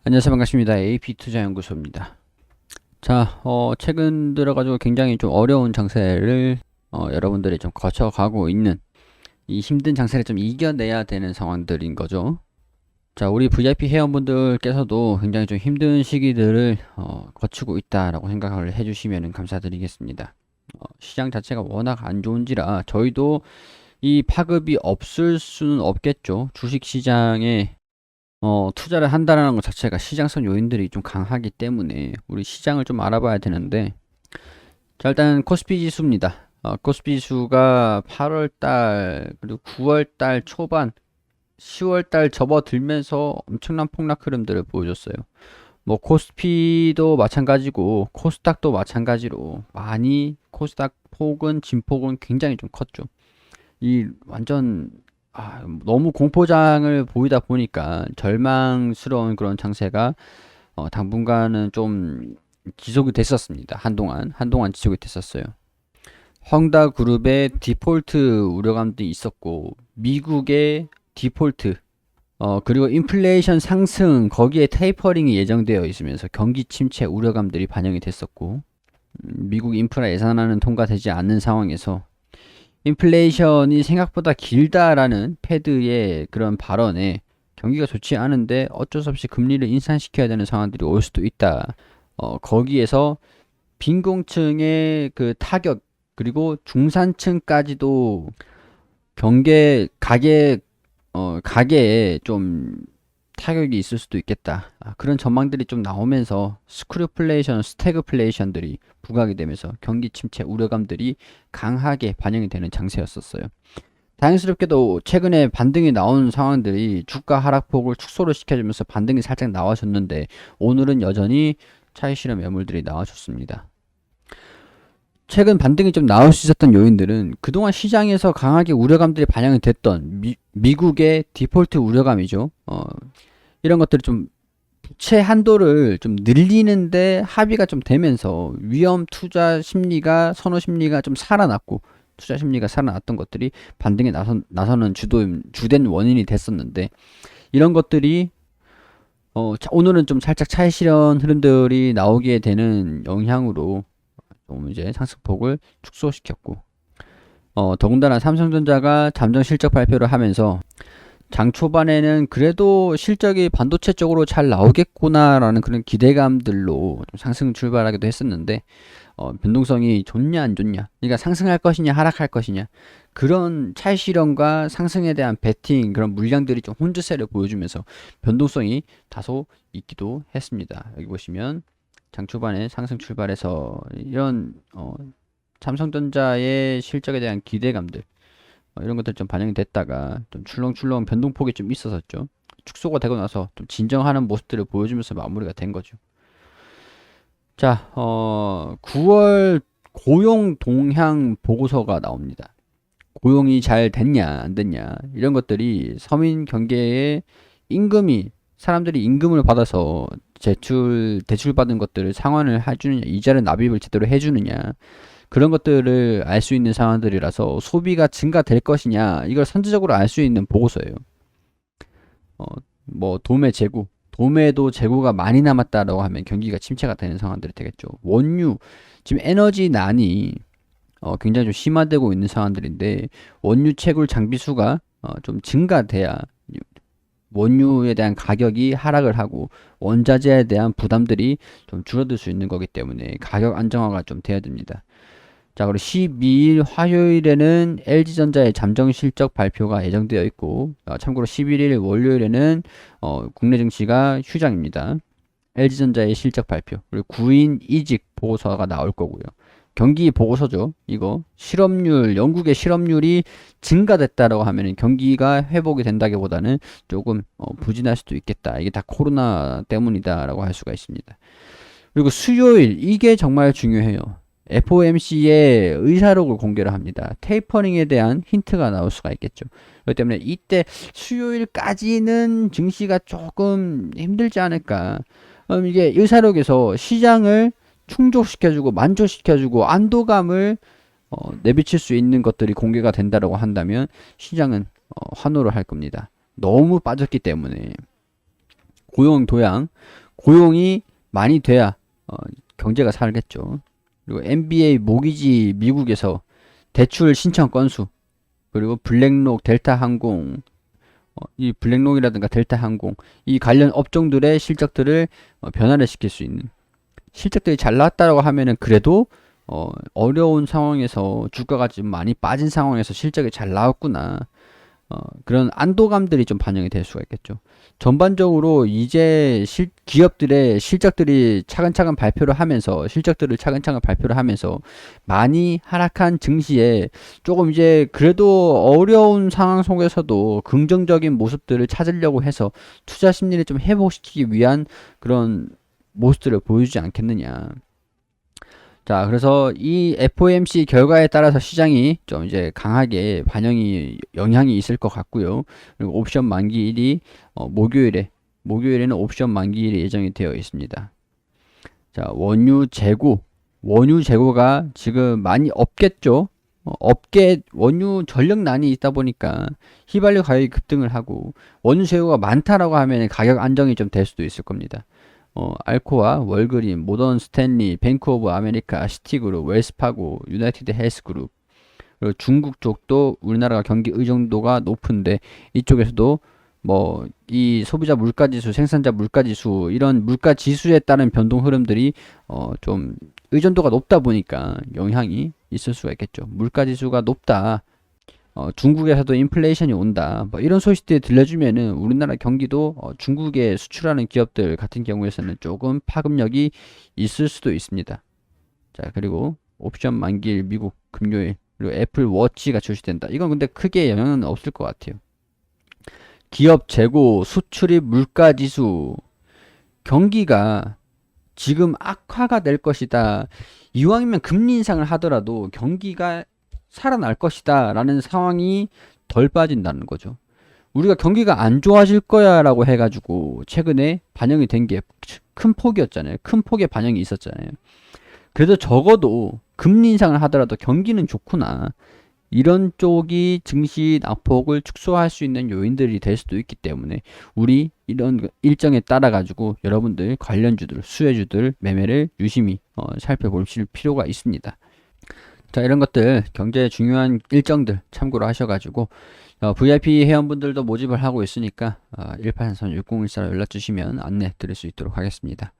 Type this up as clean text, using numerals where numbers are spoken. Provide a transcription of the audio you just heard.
안녕하세요. 반갑습니다. AP투자연구소입니다. 자, 최근 들어가지고 굉장히 좀 어려운 장세를 여러분들이 좀 거쳐가고 있는 이 힘든 장세를 좀 이겨내야 되는 상황들인 거죠. 자, 우리 VIP 회원분들께서도 굉장히 좀 힘든 시기들을 거치고 있다라고 생각을 해주시면 감사드리겠습니다. 시장 자체가 워낙 안 좋은지라 저희도 이 파급이 없을 수는 없겠죠. 주식 시장에 투자를 한다는 것 자체가 시장성 요인들이 좀 강하기 때문에 우리 시장을 좀 알아봐야 되는데, 자, 일단 코스피 지수입니다. 코스피 지수가 8월달 그리고 9월달 초반 10월달 접어들면서 엄청난 폭락 흐름들을 보여줬어요. 뭐 코스피도 마찬가지고 코스닥도 마찬가지로 많이 코스닥 폭은 진폭은 굉장히 좀 컸죠. 이 완전 너무 공포장을 보이다 보니까 절망스러운 그런 장세가 당분간은 좀 지속이 됐었습니다. 한동안 지속이 됐었어요. 헝다그룹의 디폴트 우려감도 있었고, 미국의 디폴트, 그리고 인플레이션 상승, 거기에 테이퍼링이 예정되어 있으면서 경기 침체 우려감들이 반영이 됐었고, 미국 인프라 예산안은 통과되지 않는 상황에서 인플레이션이 생각보다 길다라는 패드의 그런 발언에 경기가 좋지 않은데 어쩔 수 없이 금리를 인상시켜야 되는 상황들이 올 수도 있다. 거기에서 빈곤층의 그 타격, 그리고 중산층까지도 가게에 좀 타격이 있을 수도 있겠다. 그런 전망들이 좀 나오면서 스태그플레이션들이 부각이 되면서 경기 침체 우려감들이 강하게 반영이 되는 장세였었어요. 다행스럽게도 최근에 반등이 나온 상황들이 주가 하락폭을 축소를 시켜주면서 반등이 살짝 나와줬는데, 오늘은 여전히 차익 실현 매물들이 나와줬습니다. 최근 반등이 좀 나올 수 있었던 요인들은 그동안 시장에서 강하게 우려감들이 반영이 됐던 미국의 디폴트 우려감이죠. 이런 것들이 좀 부채 한도를 좀 늘리는데 합의가 좀 되면서 위험 투자 심리가, 선호 심리가 좀 살아났고, 투자 심리가 살아났던 것들이 반등에 나서는 주된 원인이 됐었는데, 이런 것들이 오늘은 좀 살짝 차익 실현 흐름들이 나오게 되는 영향으로 좀 이제 상승폭을 축소시켰고, 더군다나 삼성전자가 잠정 실적 발표를 하면서 장 초반에는 그래도 실적이 반도체 쪽으로 잘 나오겠구나라는 그런 기대감들로 좀 상승 출발하기도 했었는데, 변동성이 좋냐 안 좋냐, 그러니까 상승할 것이냐 하락할 것이냐, 그런 차익 실현과 상승에 대한 베팅, 그런 물량들이 좀 혼주세를 보여주면서 변동성이 다소 있기도 했습니다. 여기 보시면 장 초반에 상승 출발해서 이런 삼성전자의 실적에 대한 기대감들, 이런 것들 좀 반영이 됐다가 좀 출렁출렁 변동폭이 좀 있었었죠. 축소가 되고 나서 좀 진정하는 모습들을 보여주면서 마무리가 된 거죠. 자, 9월 고용 동향 보고서가 나옵니다. 고용이 잘 됐냐 안 됐냐, 이런 것들이 서민 경계에 사람들이 임금을 받아서 대출 받은 것들을 상환을 해주느냐, 이자를 납입을 제대로 해주느냐, 그런 것들을 알 수 있는 상황들이라서 소비가 증가될 것이냐, 이걸 선제적으로 알 수 있는 보고서예요. 뭐 도매도 재고가 많이 남았다라고 하면 경기가 침체가 되는 상황들이 되겠죠. 원유, 지금 에너지난이 굉장히 좀 심화되고 있는 상황들인데, 원유 채굴 장비수가 좀 증가돼야 원유에 대한 가격이 하락을 하고 원자재에 대한 부담들이 좀 줄어들 수 있는 거기 때문에 가격 안정화가 좀 돼야 됩니다. 자, 그리고 12일 화요일에는 LG전자의 잠정 실적 발표가 예정되어 있고, 참고로 11일 월요일에는 국내 증시가 휴장입니다. LG전자의 실적 발표, 그리고 구인 이직 보고서가 나올 거고요. 경기 보고서죠. 이거 영국의 실업률이 증가됐다라고 하면 경기가 회복이 된다기보다는 조금 부진할 수도 있겠다. 이게 다 코로나 때문이다라고 할 수가 있습니다. 그리고 수요일, 이게 정말 중요해요. FOMC의 의사록을 공개를 합니다. 테이퍼링에 대한 힌트가 나올 수가 있겠죠. 그렇기 때문에 이때 수요일까지는 증시가 조금 힘들지 않을까. 이게 의사록에서 시장을 충족시켜주고 만족시켜주고 안도감을 내비칠 수 있는 것들이 공개가 된다고 한다면 시장은 환호를 할 겁니다. 너무 빠졌기 때문에. 고용 도양, 고용이 많이 돼야 경제가 살겠죠. 그리고 NBA 모기지 미국에서 대출 신청 건수, 그리고 블랙록, 델타 항공, 이 블랙록이라든가 델타 항공, 이 관련 업종들의 실적들을 변화를 시킬 수 있는, 실적들이 잘 나왔다라고 하면은 그래도 어려운 상황에서 주가가 좀 많이 빠진 상황에서 실적이 잘 나왔구나, 그런 안도감들이 좀 반영이 될 수가 있겠죠. 전반적으로 이제 기업들의 실적들이 차근차근 발표를 하면서, 실적들을 차근차근 발표를 하면서 많이 하락한 증시에 조금 이제 그래도 어려운 상황 속에서도 긍정적인 모습들을 찾으려고 해서 투자 심리를 좀 회복시키기 위한 그런 모습들을 보여주지 않겠느냐. 자, 그래서 이 FOMC 결과에 따라서 시장이 좀 이제 강하게 영향이 있을 것 같고요. 그리고 옵션 만기일이 목요일에는 옵션 만기일이 예정이 되어 있습니다. 자, 원유 재고가 지금 많이 없겠죠. 원유 전력난이 있다 보니까 휘발유 가격이 급등을 하고, 원유 재고가 많다라고 하면 가격 안정이 좀 될 수도 있을 겁니다. 알코아, 월그린, 모던 스탠리, 뱅크 오브 아메리카, 시티그룹, 웰스파고, 유나이티드 헬스그룹, 그리고 중국 쪽도 우리나라가 경기 의존도가 높은데 이쪽에서도 뭐 이 소비자 물가지수, 생산자 물가지수, 이런 물가지수에 따른 변동 흐름들이 좀 의존도가 높다 보니까 영향이 있을 수가 있겠죠. 물가지수가 높다, 중국에서도 인플레이션이 온다, 뭐 이런 소식들이 들려주면은 우리나라 경기도 중국에 수출하는 기업들 같은 경우에서는 조금 파급력이 있을 수도 있습니다. 자, 그리고 옵션 만기일 미국 금요일, 그리고 애플 워치가 출시된다. 이건 근데 크게 영향은 없을 것 같아요. 기업 재고, 수출입 물가지수, 경기가 지금 악화가 될 것이다, 이왕이면 금리 인상을 하더라도 경기가 살아날 것이다 라는 상황이 덜 빠진다는 거죠. 우리가 경기가 안 좋아질 거야 라고 해가지고 최근에 반영이 된 게 큰 폭이었잖아요. 큰 폭의 반영이 있었잖아요. 그래도 적어도 금리 인상을 하더라도 경기는 좋구나, 이런 쪽이 증시 낙폭을 축소할 수 있는 요인들이 될 수도 있기 때문에 우리 이런 일정에 따라 가지고 여러분들 관련주들, 수혜주들 매매를 유심히 살펴보실 필요가 있습니다. 자, 이런 것들, 경제에 중요한 일정들 참고로 하셔가지고 VIP 회원분들도 모집을 하고 있으니까 1833-6014로 연락 주시면 안내 드릴 수 있도록 하겠습니다.